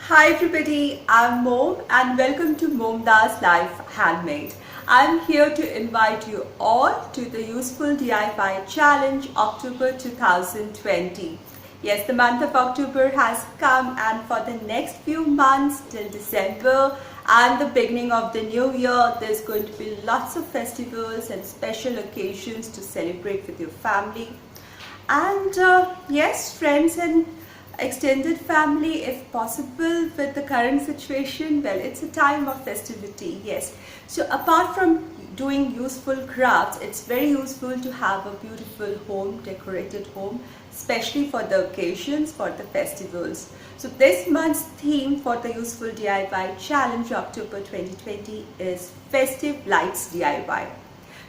Hi everybody, I'm Mom and welcome to MomDas Life Handmade. I'm here to invite you all to the Useful DIY Challenge October 2020. Yes, the month of October has come, and for the next few months till December and the beginning of the new year, there's going to be lots of festivals and special occasions to celebrate with your family. And yes, friends and extended family if possible. With the current situation, well, it's a time of festivity, yes. So apart from doing useful crafts, it's very useful to have a beautiful home, decorated home, especially for the occasions, for the festivals. So this month's theme for the Useful DIY Challenge October 2020 is Festive Lights DIY.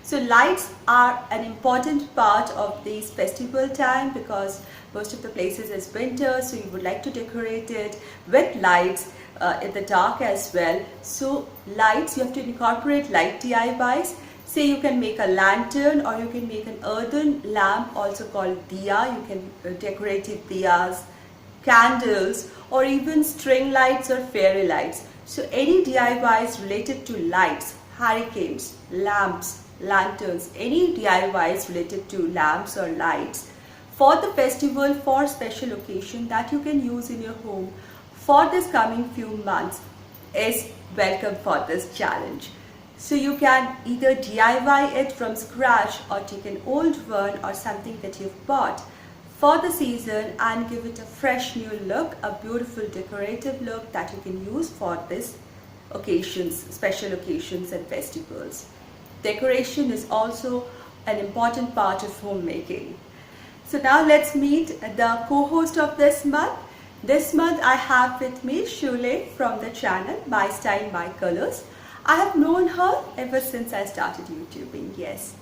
So lights are an important part of this festival time because most of the places is winter, so you would like to decorate it with lights in the dark as well. So lights, you have to incorporate light DIYs. Say you can make a lantern, or you can make an earthen lamp, also called diya. You can decorate it diyas, candles, or even string lights or fairy lights. So any DIYs related to lights, hurricanes, lamps, lanterns, any DIYs related to lamps or lights for the festival, for special occasion that you can use in your home for this coming few months is welcome for this challenge. So you can either DIY it from scratch or take an old one or something that you've bought for the season and give it a fresh new look, a beautiful decorative look that you can use for this occasions, special occasions and festivals. Decoration is also an important part of homemaking. So now let's meet the co-host of this month. This month I have with me Shule from the channel My Style, My Colors. I have known her ever since I started YouTubing, yes.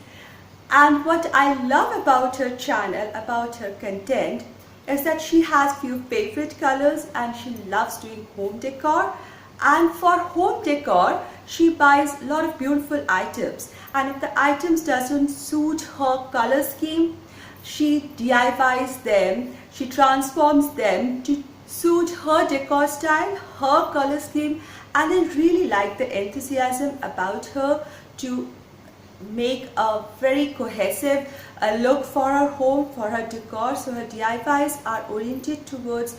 And what I love about her channel, about her content, is that she has few favorite colors and she loves doing home decor. And for home decor, she buys a lot of beautiful items, and if the items doesn't suit her color scheme, she DIYs them, she transforms them to suit her decor style, her color scheme. And I really like the enthusiasm about her to make a very cohesive look for her home, for her decor. So her DIYs are oriented towards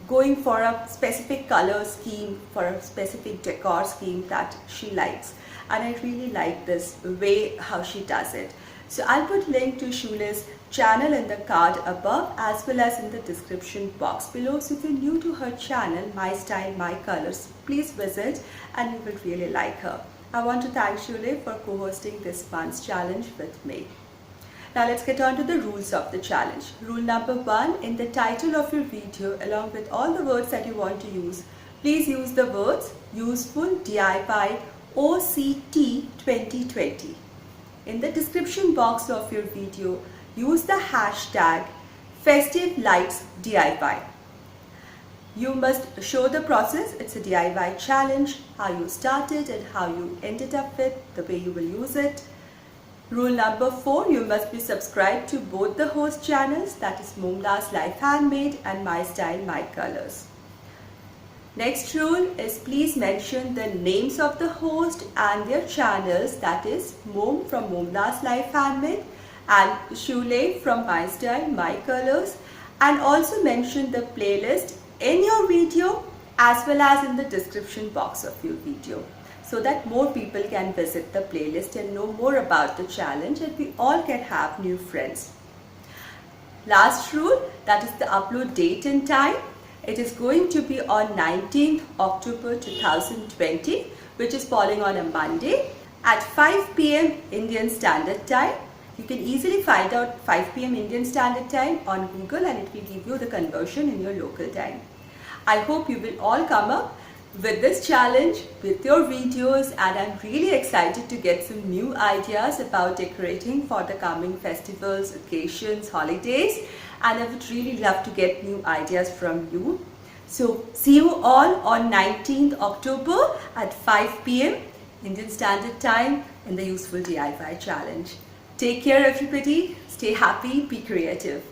going for a specific color scheme, for a specific decor scheme that she likes. And I really like this way how she does it. So I'll put link to Shule's channel in the card above as well as in the description box below. So if you're new to her channel, My Style, My Colors, please visit and you will really like her. I want to thank Shule for co-hosting this month's challenge with me. Now let's get on to the rules of the challenge. Rule number 1, in the title of your video, along with all the words that you want to use, please use the words Useful DIY OCT 2020. In the description box of your video, use the hashtag Festive Lights DIY. You must show the process. It's a DIY challenge, how you started and how you ended up with, the way you will use it. Rule number 4, you must be subscribed to both the host channels, that is MomDas Life Handmade and My Style, My Colors. Next rule is please mention the names of the host and their channels, that is Mom from MomDas Life Handmade and Shule from My Style, My Colors, and also mention the playlist in your video as well as in the description box of your video, so that more people can visit the playlist and know more about the challenge and we all can have new friends. Last rule, that is the upload date and time. It is going to be on 19th October 2020, which is falling on a Monday at 5 p.m. Indian Standard Time. You can easily find out 5 p.m. Indian Standard Time on Google and it will give you the conversion in your local time. I hope you will all come up with this challenge, with your videos, and I'm really excited to get some new ideas about decorating for the coming festivals, occasions, holidays, and I would really love to get new ideas from you. So see you all on 19th October at 5 p.m. Indian Standard Time in the Useful DIY Challenge. Take care everybody, stay happy, be creative.